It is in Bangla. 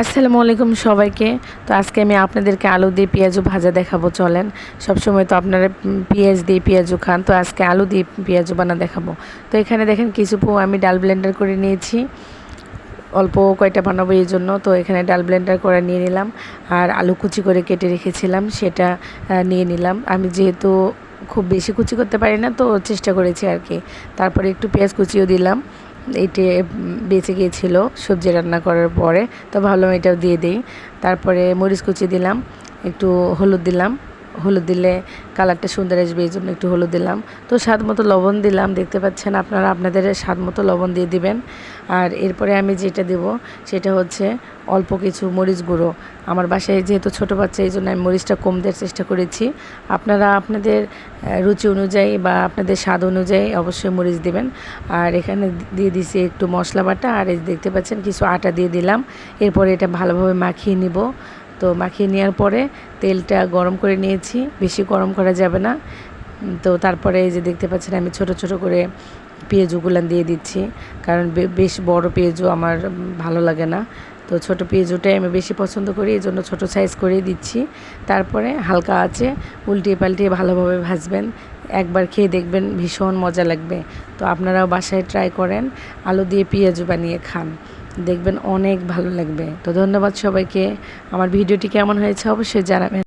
আসসালামু আলাইকুম সবাইকে। তো আজকে আমি আপনাদেরকে আলু দিয়ে পেঁয়াজু ভাজা দেখাবো। চলেন, সবসময় তো আপনারা পেঁয়াজ দিয়ে পেঁয়াজু খান, তো আজকে আলু দিয়ে পেঁয়াজু বানা দেখাবো। তো এখানে দেখেন কিছু আমি ডাল ব্লেন্ডার করে নিয়েছি, অল্প কয়টা বানাবো এই জন্য। তো এখানে ডাল ব্লেন্ডার করে নিয়ে নিলাম, আর আলু কুচি করে কেটে রেখেছিলাম সেটা নিয়ে নিলাম। আমি যেহেতু খুব বেশি কুচি করতে পারি না, তো চেষ্টা করেছি আর কি। তারপরে একটু পেঁয়াজ কুচিও দিলাম, এইটে বেঁচে গিয়েছিল সবজি রান্না করার পরে, তো ভাবলাম এটাও দিয়ে দিই। তারপরে মরিচ কুচি দিলাম, একটু হলুদ দিলাম, হলুদ দিলে কালারটা সুন্দর আসবে এই জন্য একটু হলুদ দিলাম। তো স্বাদ মতো লবণ দিলাম, দেখতে পাচ্ছেন আপনারা আপনাদের স্বাদ মতো লবণ দিয়ে দিবেন। আর এরপরে আমি যেটা দেব সেটা হচ্ছে অল্প কিছু মরিচ গুঁড়ো। আমার বাসায় যেহেতু ছোটো বাচ্চা এই জন্য আমি মরিচটা কম দেওয়ার চেষ্টা করেছি। আপনারা আপনাদের রুচি অনুযায়ী বা আপনাদের স্বাদ অনুযায়ী অবশ্যই মরিচ দেবেন। আর এখানে দিয়ে দিছি একটু মশলা বাটা, আর এই দেখতে পাচ্ছেন কিছু আটা দিয়ে দিলাম। এরপরে এটা ভালোভাবে মাখিয়ে নিব। তো মাখিয়ে নেওয়ার পরে তেলটা গরম করে নিয়েছি, বেশি গরম করা যাবে না। তো তারপরে এই যে দেখতে পাচ্ছেন আমি ছোট ছোট করে পেঁয়াজগুলো দিয়ে দিচ্ছি, কারণ বেশ বড় পেঁয়াজু আমার ভালো লাগে না। তো ছোট পেঁয়াজুটাই আমি বেশি পছন্দ করি, এই জন্য ছোটো সাইজ করেই দিচ্ছি। তারপরে হালকা আঁচে উল্টিয়ে পাল্টিয়ে ভালোভাবে ভাজবেন। একবার খেয়ে দেখবেন ভীষণ মজা লাগবে। তো আপনারাও বাসায় ট্রাই করেন, আলু দিয়ে পেঁয়াজু বানিয়ে খান, দেখবেন অনেক ভালো লাগবে। তো ধন্যবাদ সবাইকে। আমার ভিডিওটি কেমন হয়েছে অবশ্যই জানাবেন।